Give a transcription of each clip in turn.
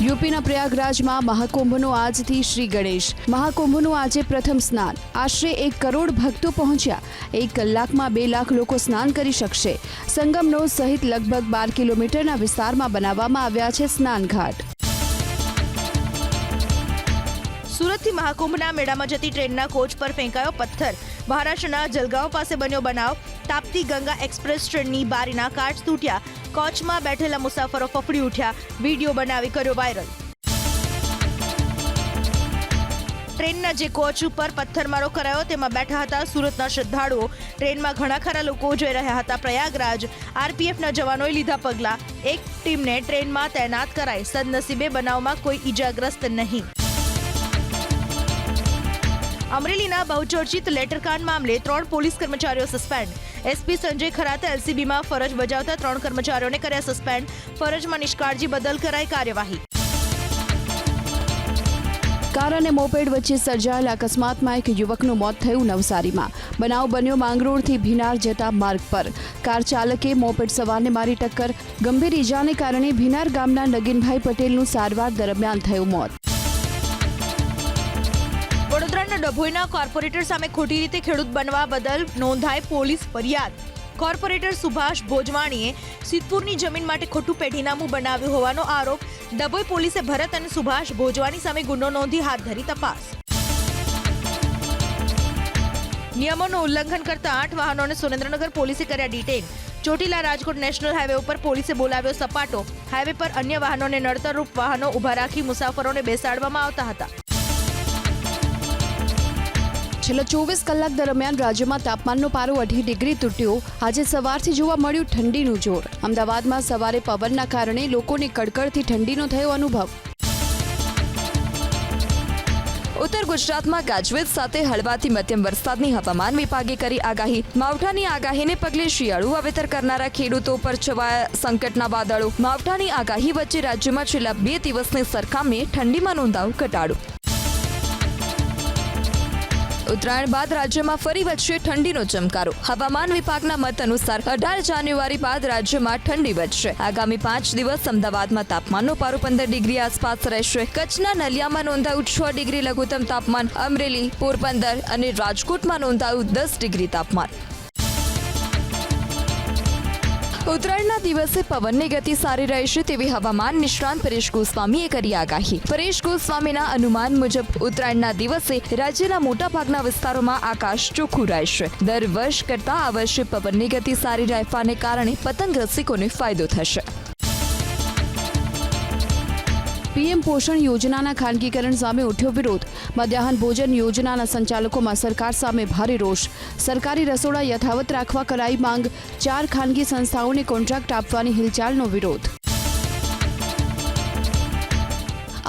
યુપીના પ્રયાગરાજમાં મહાકુંભનો આજથી શ્રી ગણેશ મહાકુંભનું આજે પ્રથમ સ્નાન આશરે 1 કરોડ ભક્તો પહોંચ્યા 1 કલાકમાં 2 લાખ લોકો સ્નાન કરી શકશે સંગમનો સહિત લગભગ 12 કિલોમીટરના વિસ્તારમાં બનાવવામાં આવ્યા છે સ્નાન ઘાટ સુરતથી મહાકુંભના મેળામાં જતી ટ્રેનના કોચ પર ફેંકાયો પથ્થર મહારાષ્ટ્રના જલગાંવ પાસે બન્યો બનાવ તાપ્તી ગંગા એક્સપ્રેસ ટ્રેનની બારીના કાચ તૂટ્યા કોચમાં બેઠેલા મુસાફરો ફફડી ઉઠ્યા વિડીયો બનાવી કર્યો વાયરલ ટ્રેનના જે કોચ ઉપર પથ્થરમારો કરાયો તેમાં બેઠા હતા સુરતના શ્રદ્ધાળુઓ ટ્રેનમાં ઘણા ખરા લોકો જઈ રહ્યા હતા પ્રયાગરાજ આરપીએફના જવાનોએ લીધા પગલાં એક ટીમને ટ્રેનમાં તૈનાત કરાઈ સદનસીબે બનાવમાં કોઈ ઈજાગ્રસ્ત નહીં અમરેલીના બહુચર્ચિત લેટરકાંડ મામલે 3 પોલીસ કર્મચારીઓ સસ્પેન્ડ એસપી સંજય ખરાતે એલસીબીમાં ફરજ બજાવતા 3 કર્મચારીઓને કર્યા સસ્પેન્ડ ફરજમાં નિષ્કાળજી બદલ કરાઈ કાર્યવાહી કાર અને મોપેડ વચ્ચે સર્જાયેલ અકસ્માતમાં એક યુવકનું મોત થયું નવસારીમાં બનાવ બન્યો માંગરોળથી ભીનાર જતા માર્ગ પર કાર ચાલકે મોપેડ સવારને મારી ટક્કર ગંભીર ઈજાને કારણે ભીનાર ગામના નગીનભાઈ પટેલનું સારવાર દરમિયાન થયું મોત વડોદરાના ડભોઈના કોર્પોરેટર સામે ખોટી રીતે ખેડૂત બનવા બદલ નોંધાઈ પોલીસ ફરિયાદ કોર્પોરેટર સુભાષ ભોજવાણીએ સિદ્ધપુરની જમીન માટે ખોટું પેઢીનામું બનાવ્યું હોવાનો આરોપ ડભોઈ પોલીસે ભરત અને સુભાષ ભોજવાણી સામે ગુનો નોંધી હાથ ધરી તપાસ નિયમોનું ઉલ્લંઘન કરતા 8 વાહનોને સુરેન્દ્રનગર પોલીસે કર્યા detain Chotila Rajkot national highway ઉપર પોલીસે બોલાવ્યો સપાટો હાઈવે પર અન્ય વાહનોને નડતરરૂપ વાહનો ઊભા રાખી મુસાફરોને બેસાડવામાં આવતા હતા છેલ્લા 24 કલાક દરમિયાન રાજ્યમાં તાપમાનનો પારો 18 ડિગ્રી તૂટ્યો આજે સવારથી જોવા મળ્યું ઠંડીનું જોર અમદાવાદમાં સવારે પવનના કારણે લોકોને કડકડથી ઠંડીનો થયો અનુભવ ઉત્તર ગુજરાતમાં ગાજવીજ સાથે હળવાથી મધ્યમ વરસાદની હવામાન વિભાગે કરી આગાહી માવઠાની આગાહીને પગલે શિયાળુ વાવેતર કરનારા ખેડૂતો પર છવાયા સંકટના વાદળો માવઠાની આગાહી વચ્ચે રાજ્યમાં છેલ્લા 2 દિવસની સરખામણીએ ઠંડીમાં નોંધાયું ઘટાડો ઉત્તરાયણ બાદ રાજ્યમાં ફરી વધશે ઠંડીનો ચમકારો હવામાન વિભાગના મત અનુસાર 18 જાન્યુઆરી બાદ રાજ્યમાં ઠંડી વધશે આગામી 5 દિવસ અમદાવાદમાં તાપમાનનો પારો 15 ડિગ્રી આસપાસ રહેશે કચ્છના નલિયામાં નોંધાયું 6 ડિગ્રી લઘુત્તમ તાપમાન અમરેલી પોરબંદર અને રાજકોટમાં નોંધાયું 10 ડિગ્રી તાપમાન ઉત્તરાયણના દિવસે પવનની ગતિ સારી રહેશે તેવી હવામાન નિષ્ણાંત પરેશ ગોસ્વામીએ કરી આગાહી પરેશ ગોસ્વામીના અનુમાન મુજબ ઉત્તરાયણના દિવસે રાજ્યના મોટાભાગના વિસ્તારોમાં આકાશ ચોખ્ખું રહેશે દર વર્ષ કરતાં આ વર્ષે પવનની ગતિ સારી રહેવાને કારણે પતંગ રસિકોને ફાયદો થશે પીએમ પોષણ યોજનાના ખાનગીકરણ સામે ઉઠ્યો વિરોધ મધ્યાહન ભોજન યોજનાના સંચાલકોમાં સરકાર સામે ભારે રોષ સરકારી રસોડા યથાવત રાખવા કરાઈ માંગ 4 ખાનગી સંસ્થાઓને કોન્ટ્રાક્ટ આપવાની હિલચાલનો વિરોધ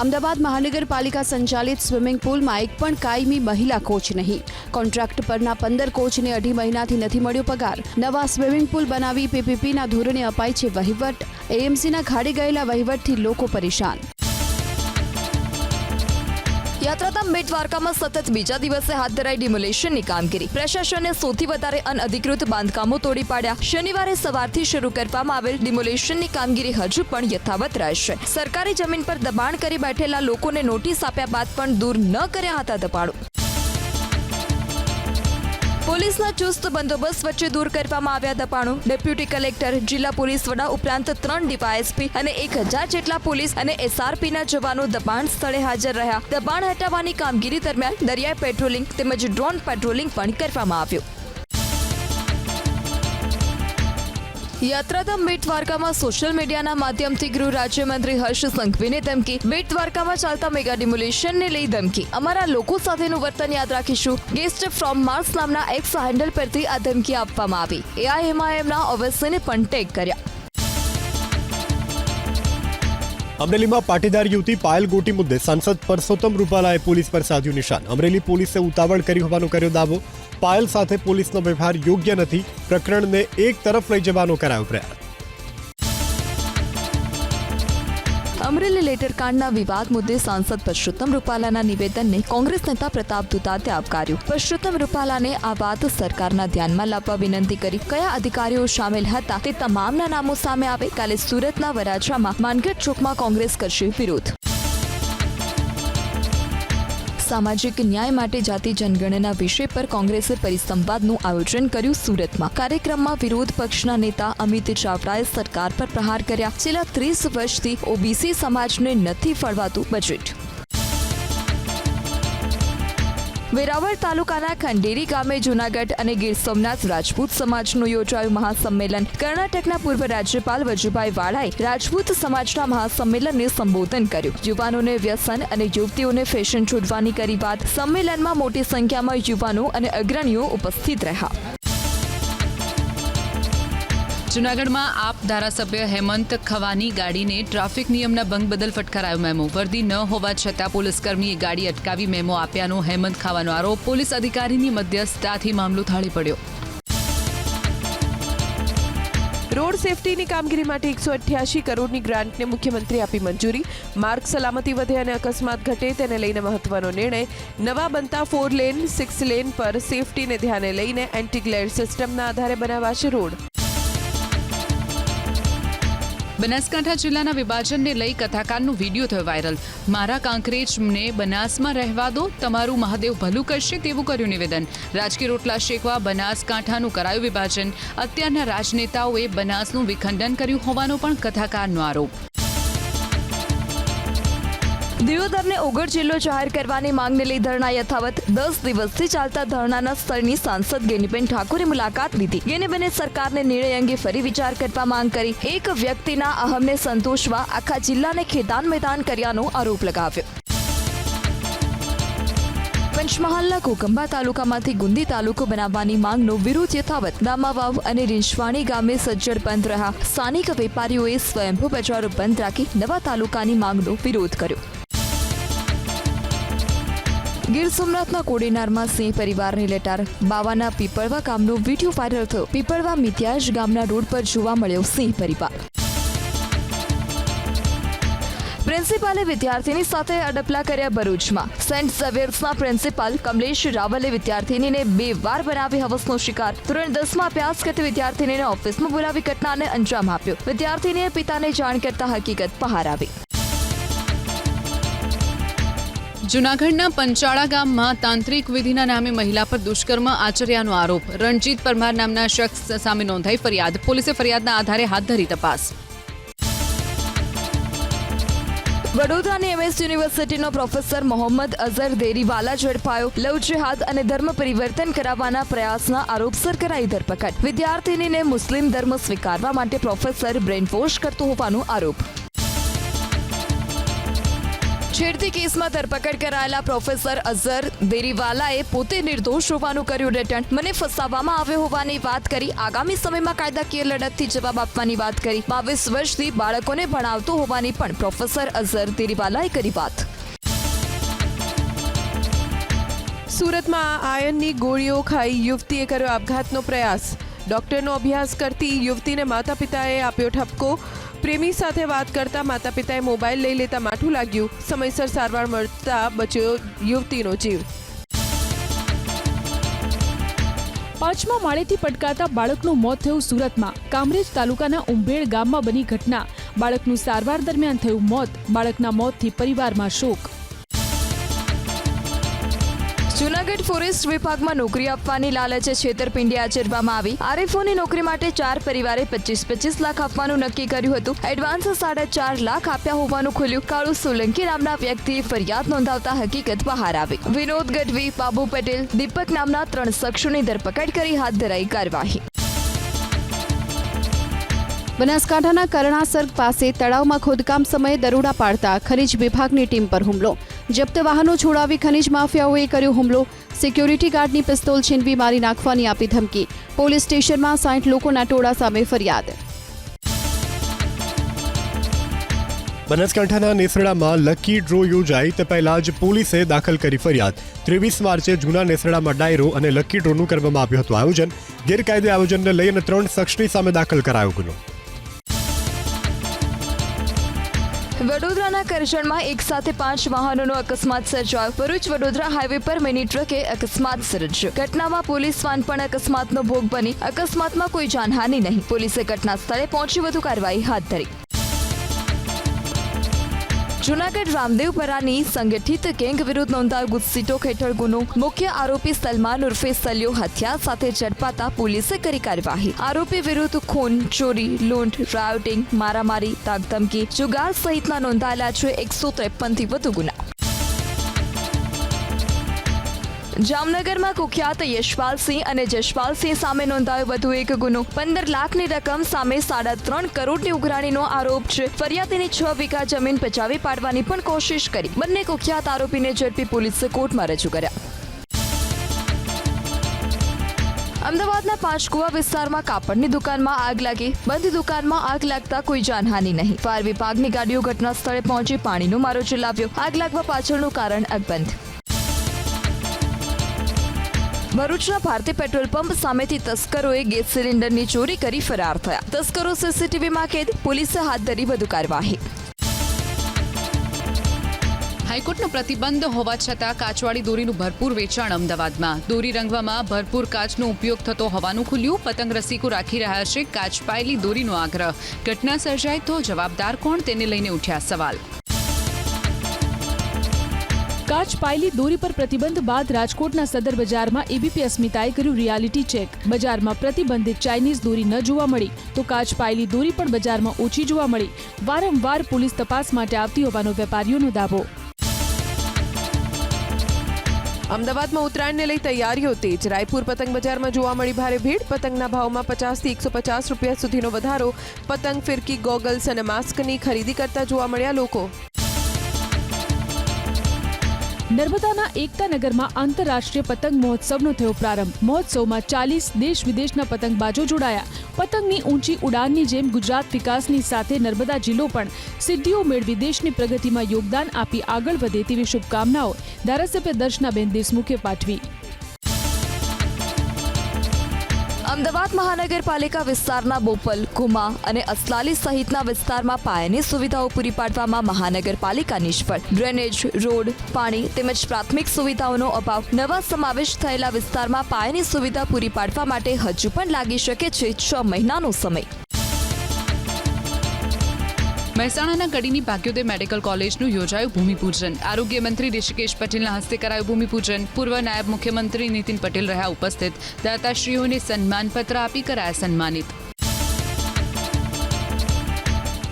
અમદાવાદ મહાનગરપાલિકા સંચાલિત સ્વિમિંગ પુલમાં એક પણ કાયમી મહિલા કોચ નહીં કોન્ટ્રાક્ટ પરના 15 કોચને 2.5 મહિનાથી નથી મળ્યો પગાર નવા સ્વિમિંગ પુલ બનાવી પીપીપીના ધોરણે અપાય છે વહીવટ એએમસીના ખાડે ગયેલા વહીવટથી લોકો પરેશાન યાત્રાધામ બેટ દ્વારકામાં સતત બીજા દિવસે હાથ ધરાઈ ડિમોલેશનની કામગીરી પ્રશાસને સૌથી વધારે અનઅધિકૃત બાંધકામો તોડી પાડ્યા શનિવારે સવારથી શરૂ કરવામાં આવેલ ડિમોલેશનની કામગીરી હજુ પણ યથાવત રહેશે સરકારી જમીન પર દબાણ કરી બેઠેલા લોકોને નોટિસ આપ્યા બાદ પણ દૂર ન કર્યા હતા દબાણો પોલીસના ચુસ્ત બંદોબસ્ત વચ્ચે દૂર કરવામાં આવ્યા દબાણો ડેપ્યુટી કલેક્ટર જિલ્લા પોલીસ વડા ઉપરાંત 3 ડીવાયએસપી અને 1000 જેટલા પોલીસ અને એસઆરપીના જવાનો દબાણ સ્થળે હાજર રહ્યા દબાણ હટાવવાની કામગીરી દરમિયાન દરિયાઈ પેટ્રોલિંગ તેમજ ડ્રોન પેટ્રોલિંગ પણ કરવામાં આવ્યું યાત્રાધામ બેટ દ્વારકામાં સોશિયલ મીડિયાના માધ્યમથી ગૃહ રાજ્યમંત્રી હર્ષ સંઘવીને ધમકી બેટ દ્વારકામાં ચાલતા મેગા ડિમોલેશનને લઈ ધમકી અમારા લોકો સાથેનું વર્તન યાદ રાખીશું ગેસ્ટ ફ્રોમ માર્સ નામના એક્સ હેન્ડલ પરથી આ ધમકી આપવામાં આવી એઆઈએમઆઈએમના ઓવેસીને પણ ટેગ કર્યા અમરેલીમાં પાટીદાર યુવતી પાયલ ગોટી મુદ્દે સાંસદ પરસોત્તમ રૂપાલાએ પોલીસ પર સાધ્યું નિશાન અમરેલી પોલીસે ઉતાવળ કરી હોવાનો કર્યો દાવો પાયલ સાથે પોલીસનો વ્યવહાર યોગ્ય નથી પ્રકરણને એક તરફ લઈ જવાનો કરાયો પ્રયાસ અમરેલી લેટરકાંડના વિવાદ મુદ્દે સાંસદ પરસોત્તમ રૂપાલાના નિવેદનને કોંગ્રેસ નેતા પ્રતાપ દુતાતે આવકાર્યું પરસોત્તમ રૂપાલાને આ વાત સરકારના ધ્યાનમાં લાવવા વિનંતી કરી કયા અધિકારીઓ સામેલ હતા તે તમામના નામો સામે આવે કાલે સુરતના વરાછામાં માનગઢ ચોકમાં કોંગ્રેસ કરશે વિરોધ સામાજિક ન્યાય માટે જાતિ જનગણના વિષય પર કોંગ્રેસે પરિસંવાદનું આયોજન કર્યું સુરતમાં. કાર્યક્રમમાં વિરોધ પક્ષના નેતા અમિત ચાવડાએ સરકાર પર પ્રહાર કર્યા. છેલ્લા 30 વર્ષથી ઓબીસી સમાજને નથી ફળવાતું બજેટ. વેરાવળ તાલુકાના ખંડેરી ગામે જૂનાગઢ અને ગીર સોમનાથ રાજપૂત સમાજનું યોજાયું મહાસંમેલન. કર્ણાટકના પૂર્વ રાજ્યપાલ વજુભાઈ વાળાએ રાજપૂત સમાજના મહાસંમેલનને સંબોધન કર્યું. યુવાનોને વ્યસન અને યુવતીઓને ફેશન છોડવાની કરી વાત. સંમેલનમાં મોટી સંખ્યામાં યુવાનો અને અગ્રણીઓ ઉપસ્થિત રહ્યા. જૂનાગઢમાં આપ ધારાસભ્ય હેમંત ખવાની ગાડીને ટ્રાફિક નિયમના ભંગ બદલ ફટકારાયો મેમો. વર્દી ન હોવા છતાં પોલીસકર્મીએ ગાડી અટકાવી મેમો આપ્યાનો હેમંત ખાવાનો આરોપ. પોલીસ અધિકારીની મધ્યસ્થતાથી મામલો થાળી પડ્યો. રોડ સેફટીની કામગીરી માટે 188 કરોડની ગ્રાન્ટને મુખ્યમંત્રી આપી મંજૂરી. માર્ગ સલામતી વધે અને અકસ્માત ઘટે તેને લઈને મહત્વનો નિર્ણય. નવા બનતા 4 લેન 6 લેન પર સેફટીને ધ્યાને લઈને એન્ટી ગ્લેર સિસ્ટમના આધારે બનાવાશે રોડ. બનાસકાંઠા જિલ્લાના વિભાજનને લઈ કથાકારનો વિડીયો થયો વાયરલ. મારા કાંકરેજને બનાસમાં રહેવા દો, તમારું મહાદેવ ભલું કરશે તેવું કર્યું નિવેદન. રાજકીય રોટલા શેકવા બનાસકાંઠાનું કરાયું વિભાજન. અત્યારના રાજનેતાઓએ બનાસનું વિખંડન કર્યું હોવાનો પણ કથાકારનો આરોપ. દિયોદરને ઓગળ જિલ્લો જાહેર કરવાની માંગને લઈ ધરણા યથાવત. 10 દિવસથી ચાલતા ધરણાના સ્થળની સાંસદ ગેનીબેન ઠાકોરે મુલાકાત લીધી. ગેનીબેને સરકારને નિર્ણય અંગે ફરી વિચાર કરવા માંગ કરી. એક વ્યક્તિના અહમને સંતોષવા આખા જિલ્લાને ખેદાન મેદાન કર્યાનો આરોપ લગાવ્યો. પંચમહાલના કોકંબા તાલુકામાંથી ગુંદી તાલુકો બનાવવાની માંગનો વિરોધ યથાવત. દામાવાવ અને રીંછવાણી ગામે સજ્જડ બંધ રહ્યા. સ્થાનિક વેપારીઓએ સ્વયંભૂ બજારો બંધ રાખી નવા તાલુકાની માંગનો વિરોધ કર્યો. ગીર સોમનાથના કોડીનારમાં સિંહ પરિવારની લેટાર. બાવાના પીપળવા ગામનો વિડીયો વાયરલ થયો. પીપળવા મિત્યાજ ગામના રોડ પર જોવા મળ્યો સિંહ પરિવાર. પ્રિન્સિપાલે વિદ્યાર્થીની સાથે અડપલા કર્યા ભરૂચમાં. સેન્ટ ઝેવિયર્સના પ્રિન્સિપાલ કમલેશ રાવલે વિદ્યાર્થીનીને 2 વાર બનાવી હવસનો શિકાર. ધોરણ 10માં અભ્યાસ કરતી વિદ્યાર્થીનીને ઓફિસમાં બોલાવી ઘટનાને અંજામ આપ્યો. વિદ્યાર્થીનીએ પિતાને જાણ કરતા હકીકત બહાર આવી. જૂનાગઢના પંચાળા ગામમાં તાંત્રિક વિધિના નામે મહિલા પર દુષ્કર્મ આચર્યાનો આરોપ. રણજીત પરમાર નામના શખ્સ સામે નોંધાઈ ફરિયાદ. પોલીસે ફરિયાદના આધારે હાથ ધરી તપાસ. વડોદરાની એમએસ યુનિવર્સિટીનો પ્રોફેસર મોહમ્મદ અઝર દેરીવાલા ઝડપાયો. લવ જેહાદ અને ધર્મ પરિવર્તન કરાવવાના પ્રયાસના આરોપસર કરાઈ ધરપકડ. વિદ્યાર્થીનીને મુસ્લિમ ધર્મ સ્વીકારવા માટે પ્રોફેસર બ્રેન વોશ કરતો હોવાનો આરોપ. છેડતી કેસમાં ધરપકડ કરાયેલા પ્રોફેસર અઝર દેરીવાલાએ પોતે નિર્દોષ હોવાનું કર્યું રિટર્ન. મને ફસાવવામાં આવ્યો હોવાની વાત કરી. આગામી સમયમાં કાયદાકીય લડતથી જવાબ આપવાની વાત કરી. 22 વર્ષથી બાળકોને ભણાવતો હોવાની પણ પ્રોફેસર અઝર દેરીવાલાએ કરી વાત. સુરતમાં આયનની ગોળીઓ ખાઈ યુવતીએ કર્યો આપઘાતનો પ્રયાસ. ડોક્ટરનો અભ્યાસ કરતી યુવતીને માતા પિતાએ આપ્યો ઠપકો. પ્રેમી સાથે વાત કરતા માતા પિતાએ મોબાઈલ લઈ લેતા માઠું લાગ્યું. સમયસર સારવાર મળતા બચ્યો યુવતીનો જીવ. 5મા માળેથી પટકાતા બાળકનું મોત થયું સુરતમાં. કામરેજ તાલુકાના ઉંભેડ ગામમાં બની ઘટના. બાળકનું સારવાર દરમિયાન થયું મોત. બાળકના મોતથી પરિવારમાં શોક. જૂનાગઢ ફોરેસ્ટ વિભાગમાં નોકરી આપવાની લાલચે છેતરપિંડી આચરવામાં આવી. આરએફઓની નોકરી માટે 4 પરિવારે 25-25 લાખ આપવાનું નક્કી કર્યું હતું. એડવાન્સ 4.5 લાખ આપ્યા હોવાનું ખુલ્યું. કાળુ સોલંકી નામના વ્યક્તિએ ફરિયાદ નોંધાવતા હકીકત બહાર આવી. વિનોદ ગઢવી, બાબુ પટેલ, દીપક નામના 3 શખ્સોની ધરપકડ કરી હાથ ધરાઈ કાર્યવાહી. બનાસકાંઠાના કરણાસર પાસે તળાવમાં ખોદકામ સમયે દરોડા પાડતા ખનીજ વિભાગની ટીમ પર હુમલો. જપ્ત વાહનો છોડાવી ખનીજ માફિયાઓએ કર્યો હુમલો. સિક્યોરિટી ગાર્ડની પિસ્તોલ છીનવી મારી નાખવાની આપી ધમકી. પોલીસ સ્ટેશનમાં 60 લોકોના ટોળા સામે ફરિયાદ. બનાસકાંઠાના નેસડામાં લકી ડ્રો યોજાઈ તે પહેલા જ પોલીસે દાખલ કરી ફરિયાદ. 23 માર્ચે જૂના નેસડામાં ડાયરો અને લકી ડ્રોનું કરવામાં આવ્યું હતું આયોજન. ગેરકાયદે આયોજનને લઈને 3 શખ્સની સામે દાખલ કરાયો ગુનો. વડોદરાના કરજણમાં એક સાથે 5 વાહનોનો અકસ્માત સર્જાયો. ભરૂચ વડોદરા હાઈવે પર મિની ટ્રકે અકસ્માત સર્જ્યો. ઘટનામાં પોલીસ વાન પણ અકસ્માતનો ભોગ બની. અકસ્માતમાં કોઈ જાનહાનિ નહીં. પોલીસે ઘટના સ્થળે પહોંચી વધુ કાર્યવાહી હાથ ધરી. જૂનાગઢ રામદેવપરાની સંગઠિત ગેંગ વિરુદ્ધ નોંધાયો ગુસ્સીટોક હેઠળ ગુનો. મુખ્ય આરોપી સલમાન ઉર્ફે સલ્યો હથિયાર સાથે ઝડપાતા પોલીસે કરી કાર્યવાહી. આરોપી વિરુદ્ધ ખૂન, ચોરી, લૂંટ, રાયોટિંગ, મારામારી, ધાકધમકી, જુગાર સહિતના નોંધાયેલા છે 153 થી વધુ ગુના. જામનગરમાં કુખ્યાત યશપાલસિંહ અને જશપાલસિંહ સામે નોંધાયો વધુ એક ગુનો. 15 લાખની રકમ સામે 3.5 કરોડની ઉઘરાણીનો આરોપ છે. ફરિયાદીની 6 વીઘા જમીન પચાવી પાડવાની પણ કોશિશ કરી. બંને કુખ્યાત આરોપીને ઝડપી પોલીસે કોર્ટમાં રજૂ કર્યા. અમદાવાદના પાંચકુવા વિસ્તારમાં કાપડની દુકાનમાં આગ લાગી. બંધ દુકાનમાં આગ લાગતા કોઈ જાનહાનિ નહીં. ફાયર વિભાગની ગાડીઓ ઘટના સ્થળે પહોંચી પાણીનો મારો ચલાવ્યો. આગ લાગવા પાછળનું કારણ અકબંધ. ભરૂચના ભારતીય પેટ્રોલ પંપ સામેથી તસ્કરોએ ગેસ સિલિન્ડરની ચોરી કરી ફરાર થયા. તસ્કરો સીસીટીવીમાં કેદ. પોલીસે હાથ ધરી વધુ કાર્યવાહી. હાઈકોર્ટનો પ્રતિબંધ હોવા છતાં કાચવાળી દોરીનું ભરપૂર વેચાણ અમદાવાદમાં. દોરી રંગવામાં ભરપૂર કાચનો ઉપયોગ થતો હોવાનું ખુલ્યું. પતંગ રસિકો રાખી રહ્યા છે કાચપાયેલી દોરીનો આગ્રહ. ઘટના સર્જાય તો જવાબદાર કોણ, તેને લઈને ઉઠ્યા સવાલ. કાચ પાયેલી દોરી પર પ્રતિબંધ બાદ રાજકોટના સદર બજારમાં એબીપી અસ્મિતાએ કર્યું રિયાલિટી ચેક. બજારમાં પ્રતિબંધિત ચાઇનીઝ દોરી ન જોવા મળી તો કાચ પાયેલી દોરી પણ બજારમાં ઓછી જોવા મળી. વારંવાર પોલીસ તપાસ માટે આવતી હોવાનો વેપારીઓનો દાવો. અમદાવાદમાં ઉત્તરાયણને લઈ તૈયારીઓ તેજ. રાયપુર પતંગ બજારમાં જોવા મળી ભારે ભીડ. પતંગના ભાવમાં 50 થી 150 રૂપિયા સુધીનો વધારો. પતંગ, ફિરકી, ગોગલ્સ અને માસ્કની ખરીદી કરતા જોવા મળ્યા લોકો. નર્મદાના એકતાનગરમાં આંતરરાષ્ટ્રીય પતંગ મહોત્સવનો થયો પ્રારંભ. મહોત્સવમાં 40 દેશ વિદેશના પતંગબાજો જોડાયા. પતંગની ઊંચી ઉડાનની જેમ ગુજરાત વિકાસની સાથે નર્મદા જિલ્લો પણ સિદ્ધિઓ મેળવી દેશની પ્રગતિમાં યોગદાન આપી આગળ વધે તેવી શુભકામનાઓ ધારાસભ્ય દર્શનાબેન દેશમુખે પાઠવી. અમદાવાદ મહાનગરપાલિકા વિસ્તારના બોપલ, કુમા અને અસલાલી સહિતના વિસ્તારમાં પાયાની સુવિધાઓ પૂરી પાડવામાં મહાનગરપાલિકા નિષ્ફળ. ડ્રેનેજ, રોડ, પાણી તેમજ પ્રાથમિક સુવિધાઓનો અભાવ. નવા સમાવેશ થયેલા વિસ્તારમાં પાયાની સુવિધા પૂરી પાડવા માટે હજુ પણ લાગી શકે છે 6 મહિનાનો સમય. મહેસાણાના કડીની ભાગ્યોદય મેડિકલ કોલેજનું યોજાયું ભૂમિપૂજન. આરોગ્ય મંત્રી ઋષિકેશ પટેલના હસ્તે કરાયું ભૂમિપૂજન. પૂર્વ નાયબ મુખ્યમંત્રી નીતિન પટેલ રહ્યા ઉપસ્થિત. દાતાશ્રીઓને સન્માનપત્ર આપી કરાયા સન્માનિત.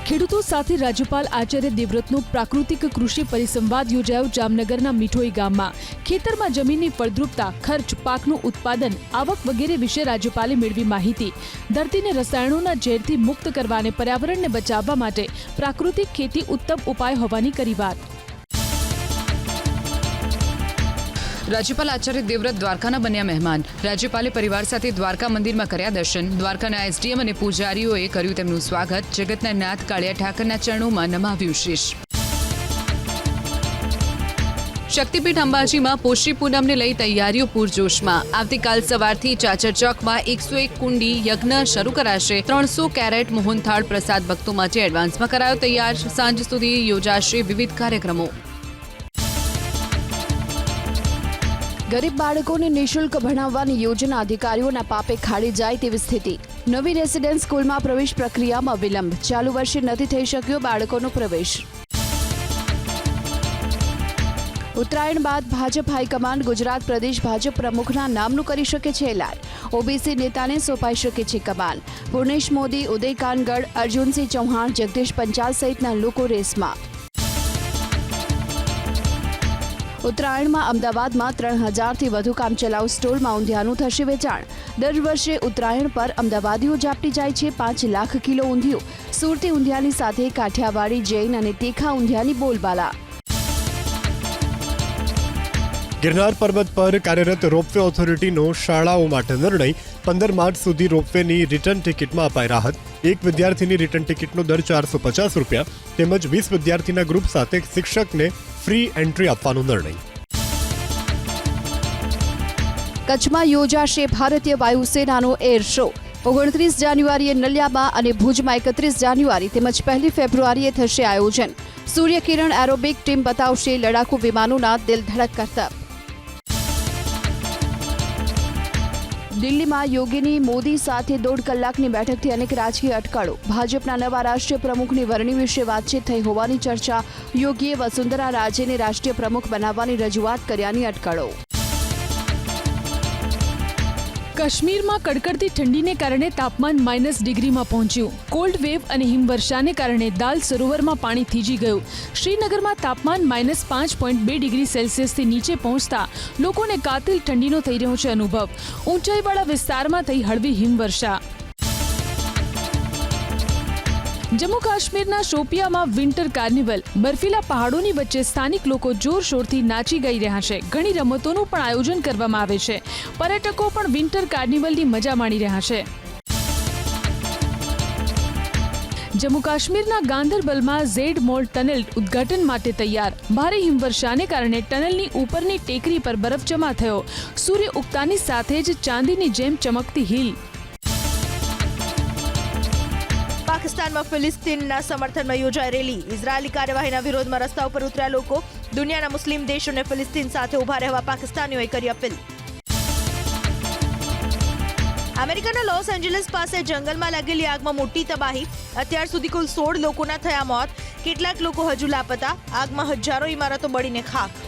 ખેડૂતો સાથે રાજ્યપાલ આચાર્ય દેવવ્રતનો પ્રાકૃતિક કૃષિ પરિસંવાદ યોજાયો જામનગરના મીઠોઈ ગામમાં. ખેતરમાં જમીનની ફળદ્રુપતા, ખર્ચ, પાકનું ઉત્પાદન, આવક વગેરે વિશે રાજ્યપાલે મેળવી માહિતી. ધરતીને રસાયણોના ઝેરથી મુક્ત કરવા અને પર્યાવરણને બચાવવા માટે પ્રાકૃતિક ખેતી ઉત્તમ ઉપાય હોવાની કરી વાત. રાજ્યપાલ આચાર્ય દેવવ્રત દ્વારકાના બન્યા મહેમાન. રાજ્યપાલે પરિવાર સાથે દ્વારકા મંદિરમાં કર્યા દર્શન. દ્વારકાના એસડીએમ અને પૂજારીઓએ કર્યું તેમનું સ્વાગત. જગતના નાથ કાળિયા ઠાકરના ચરણોમાં નમાવ્યું શીશ. શક્તિપીઠ અંબાજીમાં પોષી પૂનમને લઈ તૈયારીઓ પૂરજોશમાં. આવતીકાલ સવારથી ચાચર ચોકમાં 101 કુંડી યજ્ઞ શરૂ કરાશે. 300 કેરેટ મોહનથાળ પ્રસાદ ભક્તો માટે એડવાન્સમાં કરાયો તૈયાર. સાંજ સુધી યોજાશે વિવિધ કાર્યક્રમો. ગરીબ બાળકોને નિઃશુલ્ક ભણાવવાની યોજના અધિકારીઓના પાપે ખાડી જાય તેવી સ્થિતિ. નવી રેસિડેન્સ સ્કૂલમાં પ્રવેશ પ્રક્રિયામાં વિલંબ. ચાલુ વર્ષે નથી થઈ શક્યો બાળકોનો પ્રવેશ. ઉત્તરાયણ બાદ ભાજપ હાઈકમાન્ડ ગુજરાત પ્રદેશ ભાજપ પ્રમુખના નામનું કરી શકે છે એલાન. ઓબીસી નેતાને સોંપાઈ શકે છે કમાન. પૂર્ણેશ મોદી, ઉદય કાનગડ, અર્જુનસિંહ ચૌહાણ, જગદીશ પંચાલ સહિતના લોકો રેસમાં. ઉત્તરાયણમાં અમદાવાદમાં 3000થી વધુ કામચલાઉ સ્ટોલમાં ઊંધિયાનું થશે વેચાણ. દર વર્ષે ઉત્તરાયણ પર અમદાવાદીઓ ઝાપટી જાય છે 5 લાખ કિલો ઊંધિયું. સુરતી ઊંધિયાની સાથે કાઠિયાવાડી, જૈન અને તીખા ઊંધિયાની બોલબાલા. ગિરનાર પર્વત પર કાર્યરત રોપવે ઓથોરિટીનો શાળાઓ માટે નિર્ણય. 15 માર્ચ સુધી રોપવેની રિટર્ન ટિકિટમાં અપાય રાહત. એક વિદ્યાર્થીની રિટર્ન ટિકિટનો દર 450 રૂપિયા તેમજ 20 વિદ્યાર્થીના ગ્રુપ સાથે શિક્ષકને ફ્રી એન્ટ્રી આપવાનો નિર્ણય. કચ્છમાં યોજાશે ભારતીય વાયુસેનાનો એર શો. 29 જાન્યુઆરીએ નલિયામાં અને ભુજમાં 31 જાન્યુઆરી તેમજ 1 ફેબ્રુઆરીએ થશે આયોજન. સૂર્યકિરણ એરોબિક ટીમ બતાવશે લડાકુ વિમાનોના દિલ ધડક કરતબ. દિલ્હીમાં યોગીની મોદી સાથે 1.5 કલાકની બેઠકથી અનેક રાજકીય અટકળો. ભાજપના નવા રાષ્ટ્રીય પ્રમુખની વરણી વિશે વાતચીત થઈ હોવાની ચર્ચા. યોગીએ વસુંધરા રાજેને રાષ્ટ્રીય પ્રમુખ બનાવવાની રજૂઆત કર્યાની અટકળો. કાશ્મીરમાં કડકડતી ઠંડીને કારણે તાપમાન -ડિગ્રીમાં પહોંચ્યું. કોલ્ડ વેવ અને હિમવર્ષાને કારણે દાલ સરોવરમાં પાણી થીજી ગયું. શ્રીનગરમાં તાપમાન -5.2 ડિગ્રી સેલ્સિયસથી નીચે પહોંચતા લોકોને કાતિલ ઠંડીનો થઈ રહ્યો છે અનુભવ. ઊંચાઈવાળા વિસ્તારમાં થઈ હળવી હિમવર્ષા. જમ્મુ કાશ્મીરના શોપિયામાં વિન્ટર કાર્નિવલ. બર્ફીલા પહાડોની વચ્ચે સ્થાનિક લોકો જોરશોરથી નાચી ગઈ રહ્યા છે. ઘણી રમતોનું પણ આયોજન કરવામાં આવે છે. પર્યટકો પણ વિન્ટર કાર્નિવલની મજા માણી રહ્યા છે. જમ્મુ કાશ્મીરના ગાંદરબલમાં ઝેડ મોલ ટનલ ઉદ્ઘાટન માટે તૈયાર. ભારે હિમવર્ષાને કારણે ટનલની ઉપરની ટેકરી પર બરફ જમા થયો. સૂર્ય ઉગતાની સાથે જ ચાંદીની જેમ ચમકતી હિલ. પાકિસ્તાનમાં ફિલિસ્તીનના સમર્થનમાં યોજાઈ રેલી. ઇઝરાયેલી કાર્યવાહીના વિરોધમાં રસ્તા ઉપર ઉતર્યા લોકો. દુનિયાના મુસ્લિમ દેશોને ફિલિસ્તીન સાથે ઊભા રહેવા પાકિસ્તાનીઓએ કરી અપીલ. અમેરિકાના લોસ એન્જલસ પાસે જંગલમાં લાગેલી આગમાં મોટી તબાહી. અત્યાર સુધી કુલ 16 લોકોના થયા મોત. કેટલાક લોકો હજુ લાપતા. આગમાં હજારો ઇમારતો બળીને ખાખ.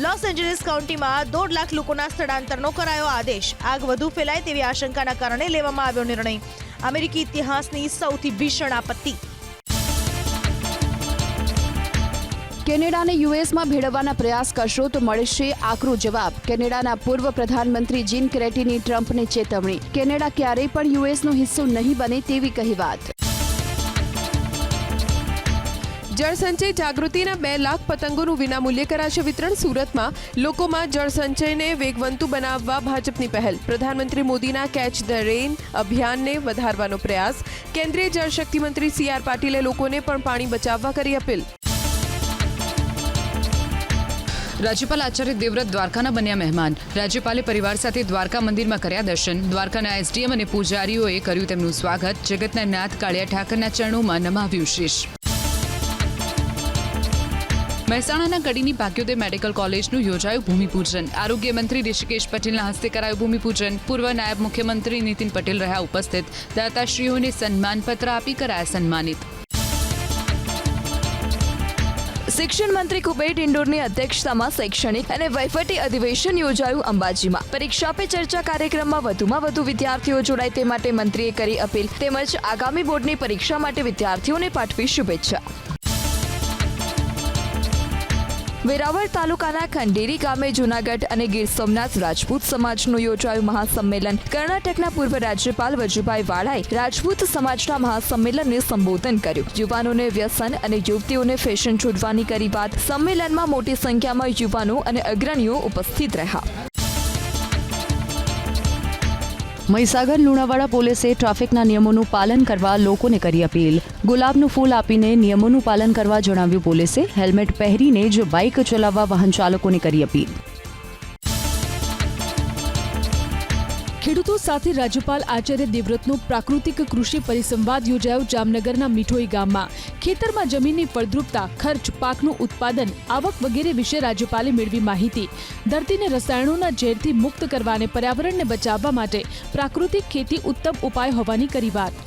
લોસ એન્જલસ કાઉન્ટીમાં 1.5 લાખ લોકોના સ્થળાંતરનો કરાયો આદેશ. આગ વધુ ફેલાય તેવી આશંકાના કારણે લેવામાં આવ્યો નિર્ણય. અમેરિકી ઇતિહાસની સૌથી ભીષણ આપત્તિ. કેનેડાને યુએસમાં ભેળવવાના પ્રયાસ કરશો તો મળશે આકરો જવાબ. કેનેડાના પૂર્વ પ્રધાનમંત્રી જીન ક્રેટીની ટ્રમ્પને ચેતવણી. કેનેડા ક્યારેય પણ યુએસનો હિસ્સો નહીં બને તેવી કહી વાત. જળસંચય જાગૃતિના 2 લાખ પતંગોનું વિનામૂલ્યે કરાશે વિતરણ. સુરતમાં લોકોમાં જળસંચયને વેગવંતુ બનાવવા ભાજપની પહેલ. પ્રધાનમંત્રી મોદીના કેચ ધ રેન અભિયાનને વધારવાનો પ્રયાસ. કેન્દ્રીય જળશક્તિ મંત્રી CR પાટીલે લોકોને પણ પાણી બચાવવા કરી અપીલ. રાજ્યપાલ આચાર્ય દેવવ્રત દ્વારકાના બન્યા મહેમાન. રાજ્યપાલે પરિવાર સાથે દ્વારકા મંદિરમાં કર્યા દર્શન. દ્વારકાના SDM અને પૂજારીઓએ કર્યું તેમનું સ્વાગત. જગતના નાથ કાળિયા ઠાકરના ચરણોમાં નમાવ્યું શીશ. મહેસાણાના કડીની ભાગ્યોદય મેડિકલ કોલેજનું યોજાયું ભૂમિપૂજન. આરોગ્ય મંત્રી ઋષિકેશ પટેલના હસ્તે કરાયું ભૂમિપૂજન. પૂર્વ નાયબ મુખ્યમંત્રી નીતિન પટેલ રહ્યા ઉપસ્થિત. દાતાશ્રીઓને સન્માનપત્ર આપી કરાયા સન્માનિત. શિક્ષણ મંત્રી કુબેર ડિંડોરની અધ્યક્ષતામાં શૈક્ષણિક અને વહીવટી અધિવેશન યોજાયું અંબાજીમાં. પરીક્ષા પે ચર્ચા કાર્યક્રમમાં વધુમાં વધુ વિદ્યાર્થીઓ જોડાય તે માટે મંત્રીએ કરી અપીલ. તેમજ આગામી બોર્ડની પરીક્ષા માટે વિદ્યાર્થીઓને પાઠવી શુભેચ્છા. વેરાવળ તાલુકાના ખંડેરી ગામે જૂનાગઢ અને ગીર સોમનાથ રાજપૂત સમાજનું યોજાયું મહાસંમેલન. કર્ણાટકના પૂર્વ રાજ્યપાલ વજુભાઈ વાળાએ રાજપૂત સમાજના મહાસંમેલનને સંબોધન કર્યું. યુવાનોને વ્યસન અને યુવતીઓને ફેશન છોડવાની કરી વાત. સંમેલનમાં મોટી સંખ્યામાં યુવાનો અને અગ્રણીઓ ઉપસ્થિત રહ્યા. મહીસાગર લુણાવાડા પોલીસે ટ્રાફિકના નિયમોનું પાલન કરવા લોકોને કરી અપીલ. ગુલાબનું ફૂલ આપીને નિયમોનું પાલન કરવા જણાવ્યું પોલીસે. હેલ્મેટ પહેરીને જ બાઇક ચલાવવા વાહન ચાલકોને કરી અપીલ. ખેડૂતો સાથે રાજ્યપાલ આચાર્ય દેવવ્રતનો પ્રાકૃતિક કૃષિ પરિસંવાદ યોજાયો જામનગરના મીઠોઈ ગામમાં. ખેતરમાં જમીનની ફળદ્રુપતા, ખર્ચ, પાકનું ઉત્પાદન, આવક વગેરે વિશે રાજ્યપાલે મેળવી માહિતી. ધરતીને રસાયણોના ઝેરથી મુક્ત કરવા અને પર્યાવરણને બચાવવા માટે પ્રાકૃતિક ખેતી ઉત્તમ ઉપાય હોવાની કરી વાત.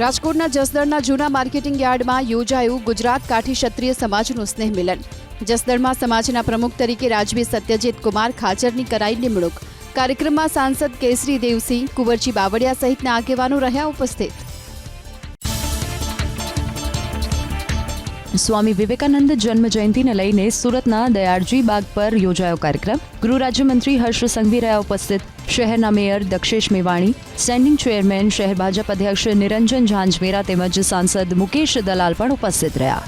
રાજકોટના જસદણના જૂના માર્કેટિંગ યાર્ડમાં યોજાયું ગુજરાત કાઠી ક્ષત્રિય સમાજનું સ્નેહ મિલન. જસદણમાં સમાજના પ્રમુખ તરીકે રાજવી સત્યજીત કુમાર ખાચરની કરાઈ નિમણૂક. કાર્યક્રમમાં સાંસદ કેસરી દેવસિંહ, કુંવરજી બાવળિયા સહિતના આગેવાનો રહ્યા ઉપસ્થિત. સ્વામી વિવેકાનંદ જન્મ જયંતિને લઈને સુરતના દયાળજી બાગ પર યોજાયો કાર્યક્રમ. ગૃહ રાજ્યમંત્રી હર્ષ સંઘવી રહ્યા ઉપસ્થિત. શહેરના mayor Dakshesh Mevani, standing chairman શહેર ભાજપ અધ્યક્ષ નિરંજન ઝાંઝમેરા તેમજ સાંસદ મુકેશ દલાલ પણ ઉપસ્થિત રહ્યા.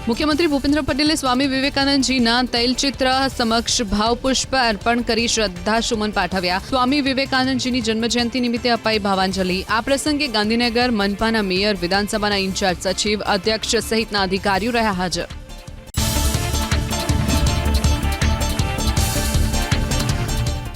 મુખ્યમંત્રી ભૂપેન્દ્ર પટેલે સ્વામી વિવેકાનંદજીના તૈલચિત્ર સમક્ષ ભાવપુષ્પ અર્પણ કરી શ્રદ્ધાસુમન પાઠવ્યા. સ્વામી વિવેકાનંદજીની જન્મજયંતિ નિમિત્તે અપાઈ ભાવાંજલિ. આ પ્રસંગે ગાંધીનગર મનપાના મેયર, વિધાનસભાના ઇન્ચાર્જ સચિવ, અધ્યક્ષ સહિતના અધિકારીઓ રહ્યા હાજર.